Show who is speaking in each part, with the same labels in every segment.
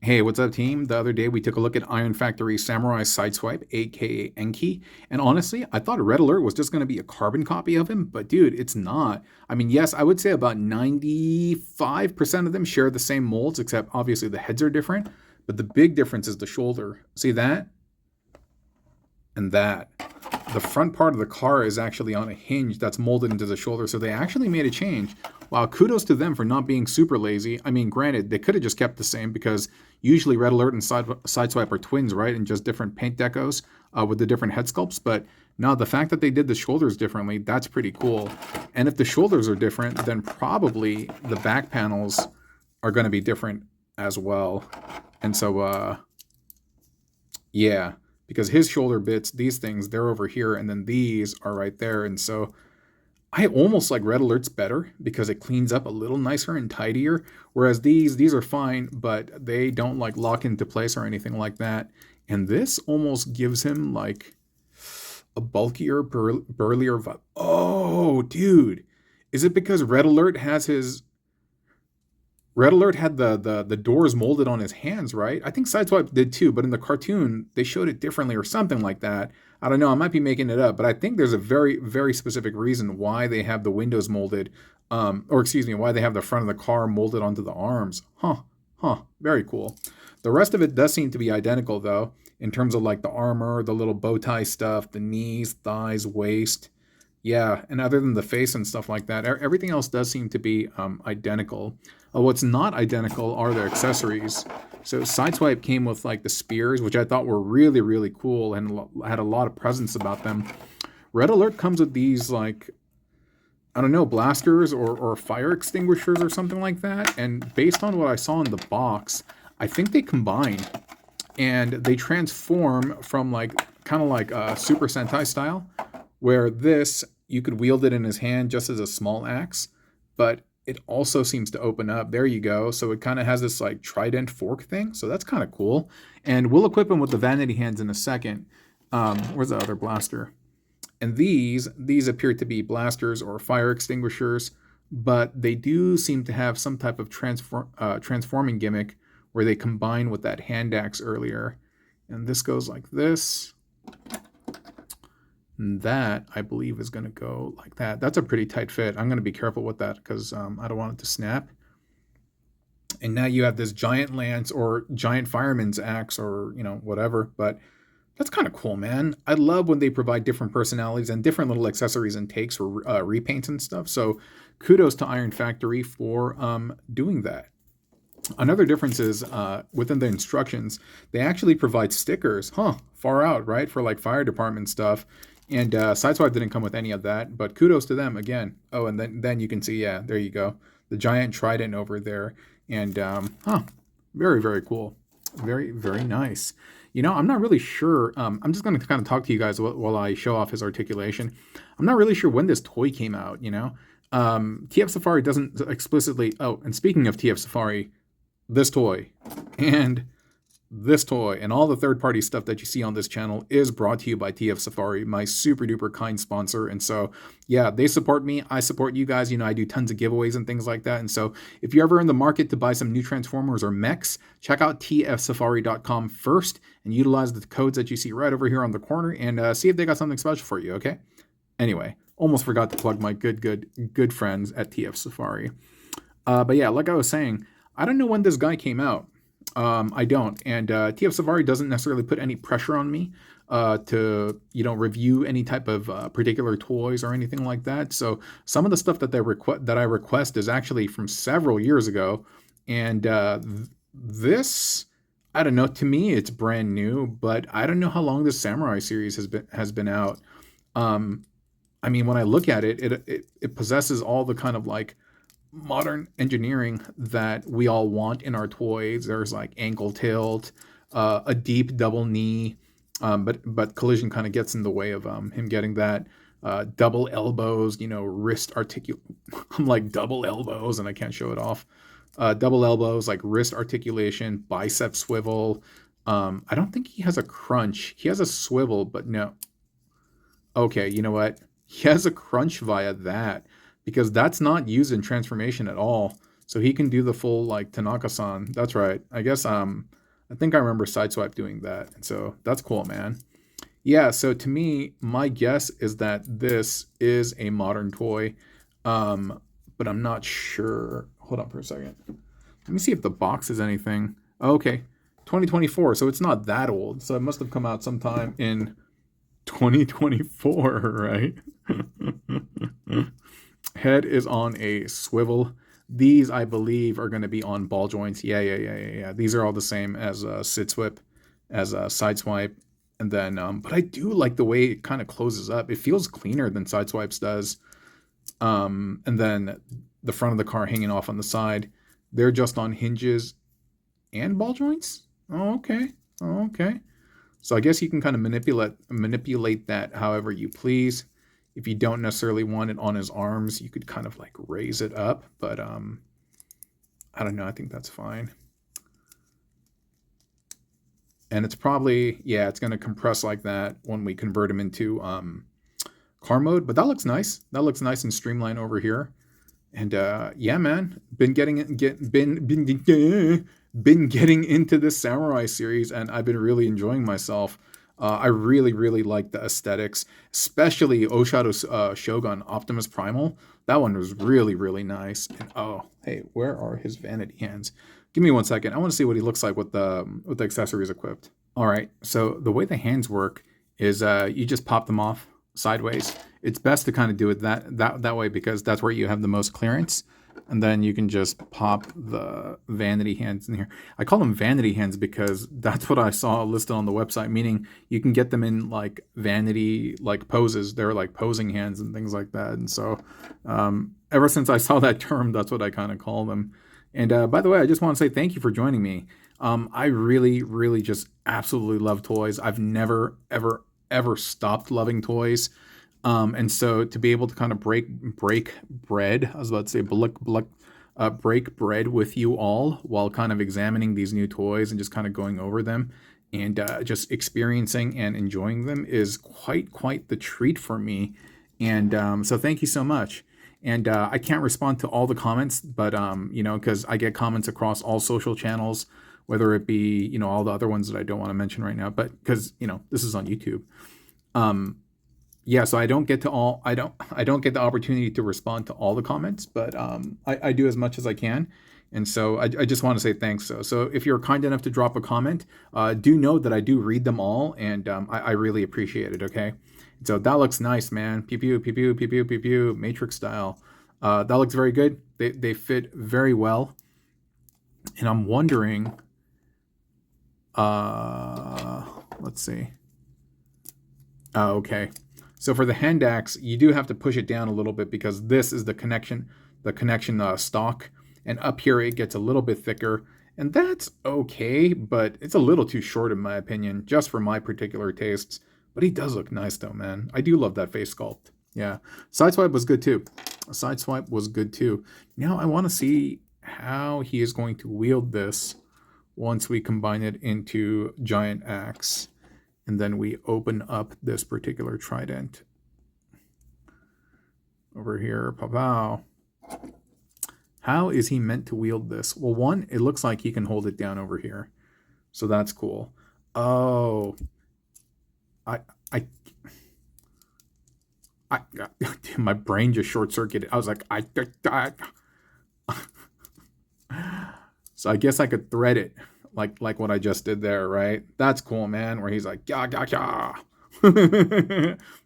Speaker 1: Hey, what's up, team? The other day we took a look at Iron Factory Samurai Sideswipe, aka Enki, and honestly, I thought Red Alert was just going to be a carbon copy of him, but dude, it's not. I mean, yes, I would say about 95% of them share the same molds, except obviously the heads are different, but the big difference is the shoulder. See that? And that. The front part of the car is actually on a hinge that's molded into the shoulder, so they actually made a change. Wow, kudos to them for not being super lazy. I mean, granted, they could have just kept the same because usually Red Alert and Sideswipe are twins, right? And just different paint decos with the different head sculpts. But no, the fact that they did the shoulders differently, that's pretty cool. And if the shoulders are different, then probably the back panels are going to be different as well. And so, yeah, because his shoulder bits, these things, they're over here, and then these are right there. And so I almost like Red Alert's better because it cleans up a little nicer and tidier. Whereas these are fine, but they don't like lock into place or anything like that. And this almost gives him like a bulkier, burlier vibe. Oh, dude. Is it because Red Alert had the doors molded on his hands, right? I think Sideswipe did too, but in the cartoon they showed it differently or something like that. I don't know. I might be making it up, but I think there's a very very specific reason why they have the windows molded, or excuse me, why they have the front of the car molded onto the arms. Huh. Very cool. The rest of it does seem to be identical though, in terms of like the armor, the little bow tie stuff, the knees, thighs, waist. Yeah, and other than the face and stuff like that, everything else does seem to be identical. What's not identical are the accessories. So Sideswipe came with like the spears, which I thought were really, really cool and had a lot of presence about them. Red Alert comes with these like, I don't know, blasters or fire extinguishers or something like that. And based on what I saw in the box, I think they combine and they transform from like kind of like a Super Sentai style, where this you could wield it in his hand just as a small axe, but it also seems to open up. There you go. So it kind of has this like trident fork thing. So that's kind of cool. And we'll equip him with the vanity hands in a second. Where's the other blaster? And these appear to be blasters or fire extinguishers, but they do seem to have some type of transforming gimmick where they combine with that hand axe earlier. And this goes like this. And that, I believe, is going to go like that. That's a pretty tight fit. I'm going to be careful with that because I don't want it to snap. And now you have this giant lance or giant fireman's axe or, whatever. But that's kind of cool, man. I love when they provide different personalities and different little accessories and takes for repaints and stuff. So kudos to Iron Factory for doing that. Another difference is within the instructions, they actually provide stickers. Far out, right? For like fire department stuff. And Sideswipe didn't come with any of that, but kudos to them again. Oh, and then you can see, yeah, there you go. The giant trident over there. And, very, very cool. Very, very nice. I'm not really sure. I'm just going to kind of talk to you guys while I show off his articulation. I'm not really sure when this toy came out, TF Safari doesn't explicitly... Oh, and speaking of TF Safari, this toy and this toy and all the third-party stuff that you see on this channel is brought to you by TF Safari, my super duper kind sponsor. And so, yeah, they support me. I support you guys. I do tons of giveaways and things like that. And so if you're ever in the market to buy some new Transformers or mechs, check out tfsafari.com first and utilize the codes that you see right over here on the corner and see if they got something special for you, okay? Anyway, almost forgot to plug my good friends at TF Safari. But yeah, like I was saying, I don't know when this guy came out. I don't. And TF Safari doesn't necessarily put any pressure on me to, review any type of particular toys or anything like that. So some of the stuff that I request is actually from several years ago. And this, I don't know, to me it's brand new, but I don't know how long this Samurai series has been out. I mean, when I look at it, it possesses all the kind of like modern engineering that we all want in our toys. There's like ankle tilt, a deep double knee, but collision kind of gets in the way of him getting that. Double elbows, wrist I'm like double elbows and I can't show it off. Double elbows, like wrist articulation, bicep swivel. I don't think he has a crunch. He has a swivel, but no. Okay, you know what? He has a crunch via that, because that's not used in transformation at all. So he can do the full like Tanaka-san. That's right. I guess I think I remember Sideswipe doing that. And so that's cool, man. Yeah, so to me, my guess is that this is a modern toy. But I'm not sure. Hold on for a second. Let me see if the box is anything. Oh, okay. 2024, so it's not that old. So it must have come out sometime in 2024, right? Head is on a swivel. These, I believe, are going to be on ball joints. Yeah. These are all the same as sit swip, as Sideswipe. And then, but I do like the way it kind of closes up. It feels cleaner than Sideswipes does. And then the front of the car hanging off on the side. They're just on hinges and ball joints. Oh, okay. So I guess you can kind of manipulate that however you please. If you don't necessarily want it on his arms, you could kind of like raise it up, but I don't know, I think that's fine. And it's probably, yeah, it's going to compress like that when we convert him into car mode, but that looks nice. That looks nice and streamlined over here. And yeah, man, been getting into this samurai series, and I've been really enjoying myself. I really like the aesthetics, especially Oshado's Shogun Optimus Primal. That one was really nice. And oh, hey, where are his vanity hands? Give me 1 second. I want to see what he looks like with the accessories equipped. All right, so the way the hands work is you just pop them off sideways. It's best to kind of do it that way because that's where you have the most clearance. And then you can just pop the vanity hands in here. I call them vanity hands because that's what I saw listed on the website, meaning you can get them in like vanity like poses. They're like posing hands and things like that. And so ever since I saw that term, that's what I kind of call them. And by the way, I just want to say thank you for joining me. I really just absolutely love toys. I've never ever stopped loving toys. And so to be able to kind of break bread, I was about to say break bread with you all while kind of examining these new toys and just kind of going over them and just experiencing and enjoying them is quite the treat for me. And so thank you so much. And I can't respond to all the comments, but you know, because I get comments across all social channels, whether it be, you know, all the other ones that I don't want to mention right now, but because, you know, this is on YouTube. Yeah, so I don't get to all, I don't get the opportunity to respond to all the comments, but I do as much as I can. And so I just want to say thanks. So if you're kind enough to drop a comment, do know that I do read them all, and I really appreciate it, okay? So that looks nice, man. Pew, pew, pew, pew, pew, pew, pew, pew, Matrix style. That looks very good. They fit very well. And I'm wondering, let's see. Oh, okay. So for the hand axe, you do have to push it down a little bit because this is the connection stock. And up here, it gets a little bit thicker. And that's okay, but it's a little too short in my opinion, just for my particular tastes. But he does look nice though, man. I do love that face sculpt. Yeah. Sideswipe was good too. Sideswipe was good too. Now I want to see how he is going to wield this once we combine it into Giant Axe. And then we open up this particular trident. Over here, pow. How is he meant to wield this? Well, one, it looks like he can hold it down over here. So that's cool. Oh. My brain just short-circuited. I was like, So I guess I could thread it. Like what I just did there, right? That's cool, man. Where he's like,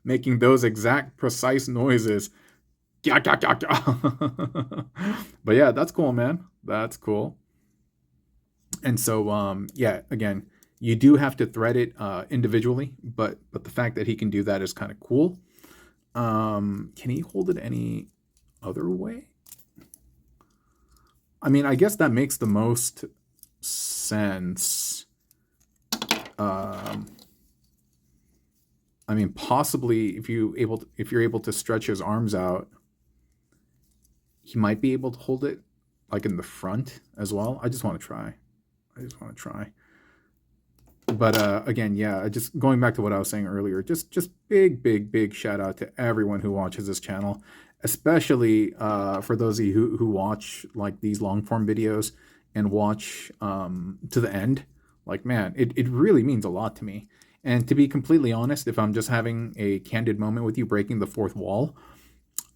Speaker 1: making those exact precise noises. But yeah, that's cool, man. That's cool. And so, yeah, again, you do have to thread it individually, but the fact that he can do that is kind of cool. Can he hold it any other way? I mean, I guess that makes the most sense. I mean, possibly if you're able to stretch his arms out, he might be able to hold it like in the front as well. I just want to try. But again, yeah, just going back to what I was saying earlier, just big shout out to everyone who watches this channel. especially for those of you who watch like these long form videos and watch to the end. Like, man, it really means a lot to me. And to be completely honest, if I'm just having a candid moment with you, breaking the fourth wall,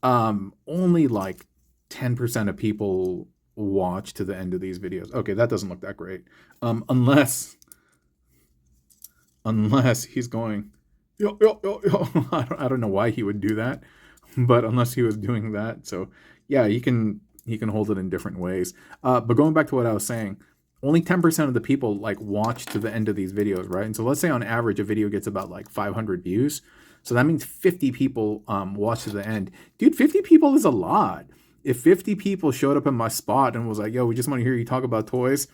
Speaker 1: only like 10% of people watch to the end of these videos. Okay, that doesn't look that great. Unless he's going, yo, yo, yo, yo. I don't know why he would do that, but unless he was doing that. So yeah, he can hold it in different ways. But going back to what I was saying, only 10% of the people like watch to the end of these videos, right? And so let's say on average a video gets about like 500 views. So that means 50 people watch to the end. Dude, 50 people is a lot. If 50 people showed up in my spot and was like, yo, we just want to hear you talk about toys,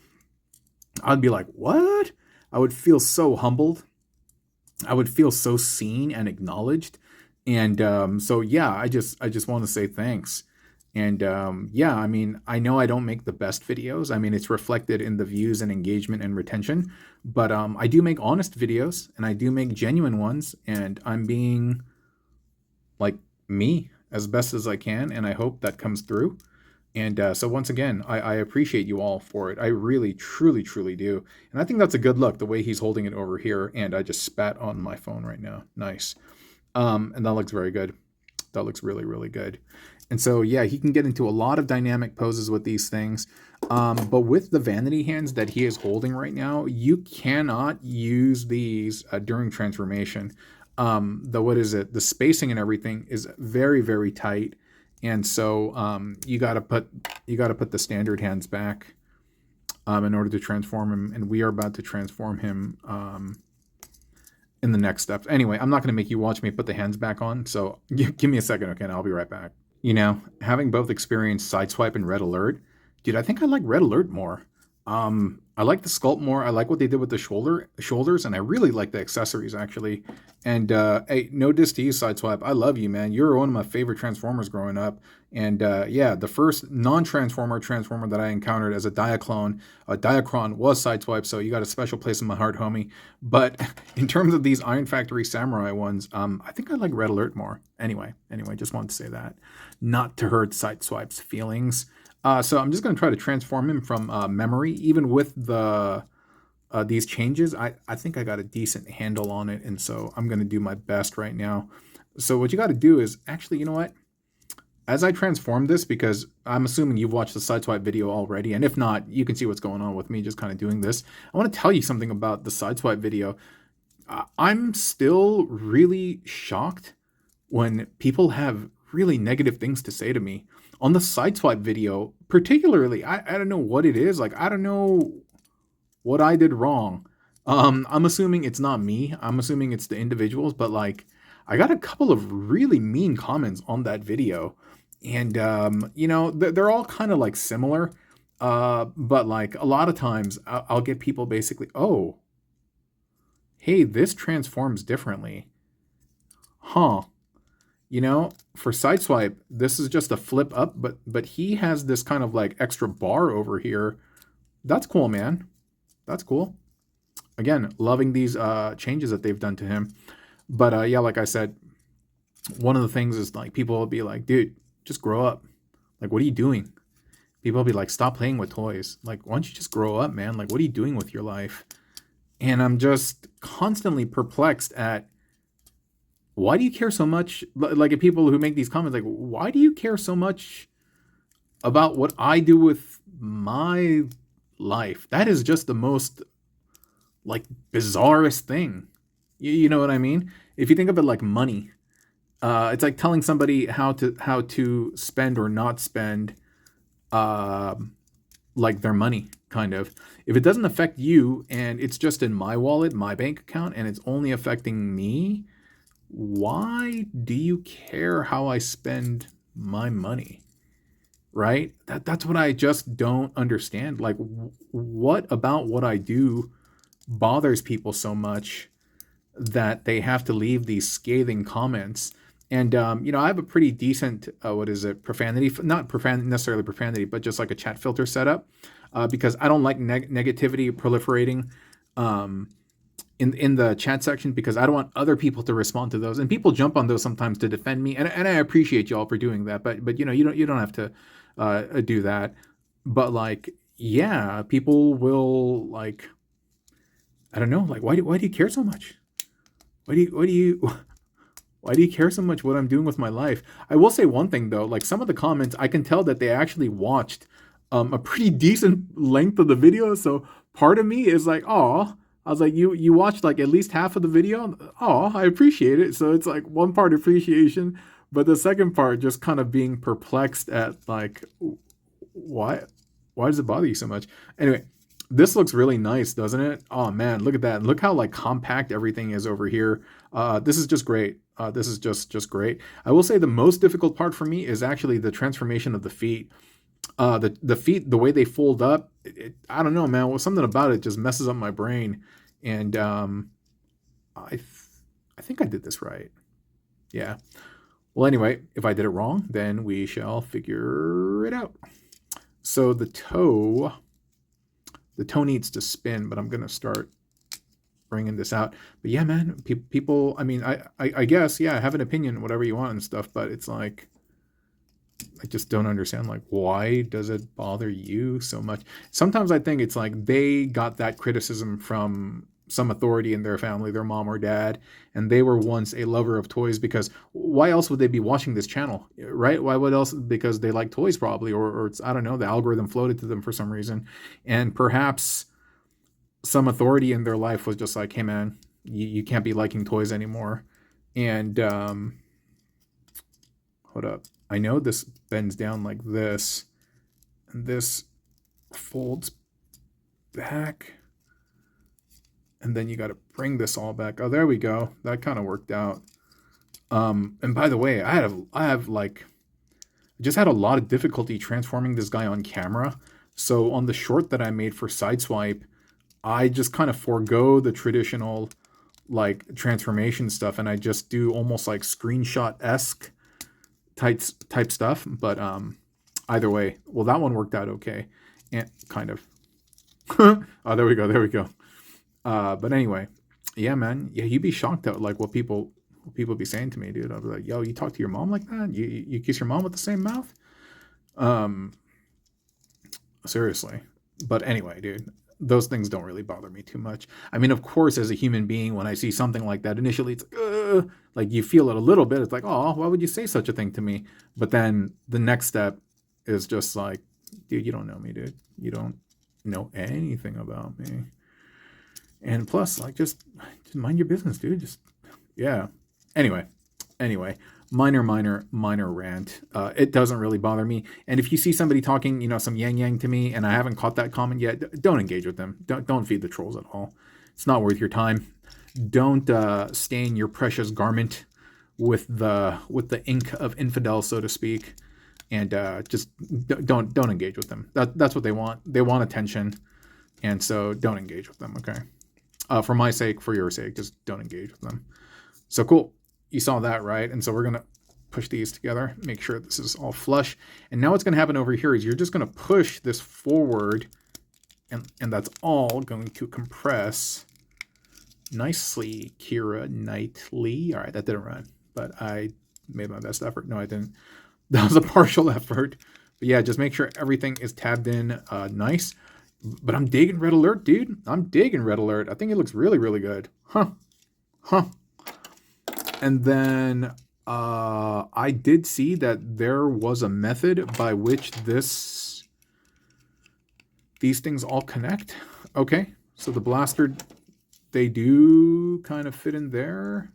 Speaker 1: I'd be like, what? I would feel so humbled. I would feel so seen and acknowledged. And so yeah, I just want to say thanks. And yeah, I mean, I know I don't make the best videos. I mean, it's reflected in the views and engagement and retention, but I do make honest videos and I do make genuine ones, and I'm being like me as best as I can, and I hope that comes through. And so once again, I appreciate you all for it. I really, truly, truly do. And I think that's a good look, the way he's holding it over here. And I just spat on my phone right now. Nice. And that looks very good. That looks really, really good. And so, yeah, he can get into a lot of dynamic poses with these things. But with the vanity hands that he is holding right now, you cannot use these during transformation. The spacing and everything is very, very tight. And so you got to put the standard hands back in order to transform him. And we are about to transform him in the next step. Anyway, I'm not going to make you watch me put the hands back on. So give me a second, okay? And I'll be right back. You know, having both experienced Sideswipe and Red Alert, dude, I think I like Red Alert more. I like the sculpt more. I like what they did with the shoulders, and I really like the accessories, actually. And hey, no diss to you, Sideswipe. I love you, man. You were one of my favorite Transformers growing up. And yeah, the first non-Transformer Transformer that I encountered as a Diaclone, Diacron, was Sideswipe, so you got a special place in my heart, homie. But in terms of these Iron Factory Samurai ones, I think I like Red Alert more. Anyway, just wanted to say that. Not to hurt Sideswipe's feelings. So I'm just going to try to transform him from memory. Even with the these changes, I think I got a decent handle on it, and so I'm going to do my best right now. So what you got to do is, actually, you know what? As I transform this, because I'm assuming you've watched the Sideswipe video already, and if not, you can see what's going on with me just kind of doing this. I want to tell you something about the Sideswipe video. I'm still really shocked when people have really negative things to say to me. On the Sideswipe video, particularly, I don't know what it is. Like, I don't know what I did wrong. I'm assuming it's not me. I'm assuming it's the individuals, but like, I got a couple of really mean comments on that video. And, you know, they're all kind of like similar. But like a lot of times I'll get people basically, oh, hey, this transforms differently. Huh. You know, for Sideswipe, this is just a flip up, but he has this kind of like extra bar over here. That's cool, man. That's cool. Again, loving these changes that they've done to him. But yeah, like I said, one of the things is like people will be like, dude, just grow up. Like, what are you doing? People will be like, stop playing with toys. Like, why don't you just grow up, man? Like, what are you doing with your life? And I'm just constantly perplexed at, why do you care so much? Like, at people who make these comments, like, why do you care so much about what I do with my life? That is just the most like bizarrest thing. You know what I mean? If you think of it like money, it's like telling somebody how to spend or not spend like their money, kind of. If it doesn't affect you and it's just in my wallet, my bank account, and it's only affecting me, why do you care how I spend my money? Right? That's what I just don't understand. Like, what about what I do bothers people so much that they have to leave these scathing comments? And you know, I have a pretty decent profanity, not necessarily profanity, but just like a chat filter setup, because I don't like negativity proliferating in the chat section, because I don't want other people to respond to those. And people jump on those sometimes to defend me, and I appreciate y'all for doing that. But you know, you don't have to do that. But like, yeah, people will like, I don't know, like why do you care so much? Why do you care so much what I'm doing with my life? I will say one thing though, like some of the comments, I can tell that they actually watched a pretty decent length of the video. So part of me is like, oh, I was like, you watched like at least half of the video. Oh, I appreciate it. So it's like one part appreciation, but the second part just kind of being perplexed at like, why does it bother you so much? Anyway, this looks really nice, doesn't it? Oh man, look at that. Look how like compact everything is over here. This is just great. This is just great. I will say the most difficult part for me is actually the transformation of the feet. The feet, the way they fold up, I don't know, man. Well, something about it just messes up my brain. And I think I did this right. Yeah. Well, anyway, if I did it wrong, then we shall figure it out. So the toe needs to spin, but I'm gonna start bringing this out. But yeah, man, people. I mean, I guess, yeah, have an opinion, whatever you want and stuff. But it's like, I just don't understand, like, why does it bother you so much? Sometimes I think it's like they got that criticism from some authority in their family, their mom or dad, and they were once a lover of toys, because why else would they be watching this channel, right? Why would else? Because they like toys probably, or it's, I don't know, the algorithm floated to them for some reason. And perhaps some authority in their life was just like, hey man, you can't be liking toys anymore. And hold up. I know this bends down like this, and this folds back, and then you got to bring this all back. Oh, there we go. That kind of worked out. And by the way, I just had a lot of difficulty transforming this guy on camera. So on the short that I made for Sideswipe, I just kind of forego the traditional like transformation stuff, and I just do almost like screenshot-esque type stuff. But either way, well, that one worked out okay, and kind of. Oh, there we go. But anyway, yeah, man, yeah, you'd be shocked at like what people be saying to me, dude. I'll be like, yo, you talk to your mom like that? You kiss your mom with the same mouth? Seriously. But anyway, dude, those things don't really bother me too much. I mean, of course, as a human being, when I see something like that, initially it's like you feel it a little bit. It's like, oh, why would you say such a thing to me? But then the next step is just like, dude, you don't know me, dude. You don't know anything about me. And plus, like, just mind your business, dude. Just, yeah. Anyway, minor rant. It doesn't really bother me. And if you see somebody talking, some yang to me, and I haven't caught that comment yet, don't engage with them. Don't feed the trolls at all. It's not worth your time. Don't stain your precious garment with the ink of infidel, so to speak. And just don't engage with them. That's what they want. They want attention, and so don't engage with them. Okay. For my sake, for your sake, just don't engage with them. So cool. You saw that, right? And so we're going to push these together, make sure this is all flush. And now what's going to happen over here is you're just going to push this forward, and that's all going to compress nicely, Kira Knightley. All right, that didn't run, but I made my best effort. No, I didn't. That was a partial effort. But yeah, just make sure everything is tabbed in nice. But I'm digging Red Alert, dude. I'm digging Red Alert. I think it looks really, really good. Huh. And then I did see that there was a method by which these things all connect. Okay, so the blaster, they do kind of fit in there,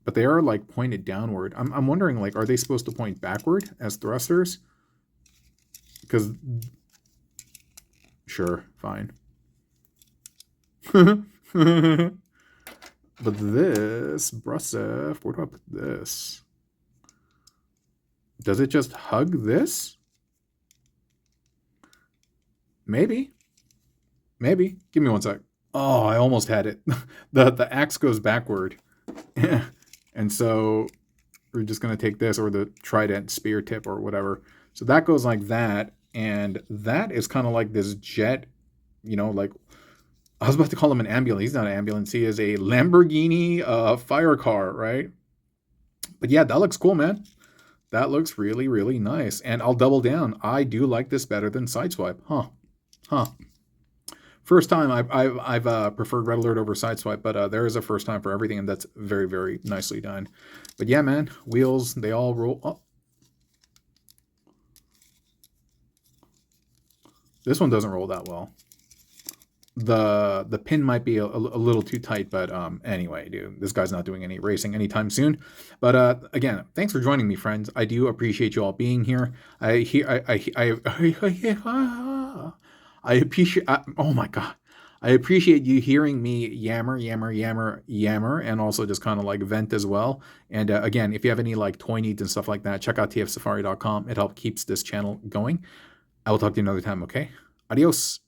Speaker 1: but they are like pointed downward. I'm wondering, like, are they supposed to point backward as thrusters? Because sure, fine. But this Brusef, where do I put this? Does it just hug this? Maybe. Give me one sec. Oh, I almost had it. The axe goes backward. And so we're just going to take this, or the trident spear tip or whatever. So that goes like that. And that is kind of like this jet, like I was about to call him an ambulance. He's not an ambulance. He is a Lamborghini fire car, right? But yeah, that looks cool, man. That looks really, really nice. And I'll double down. I do like this better than Sideswipe. Huh. First time I've preferred Red Alert over Sideswipe, but there is a first time for everything, and that's very, very nicely done. But yeah, man, wheels, they all roll. Oh. This one doesn't roll that well. The pin might be a little too tight, but anyway, dude, this guy's not doing any racing anytime soon. But again, thanks for joining me, friends. I do appreciate you all being here. I appreciate. Oh my god, I appreciate you hearing me yammer, and also just kind of like vent as well. And again, if you have any like toy needs and stuff like that, check out tfsafari.com. It helps keeps this channel going. I will talk to you another time. Okay, adios.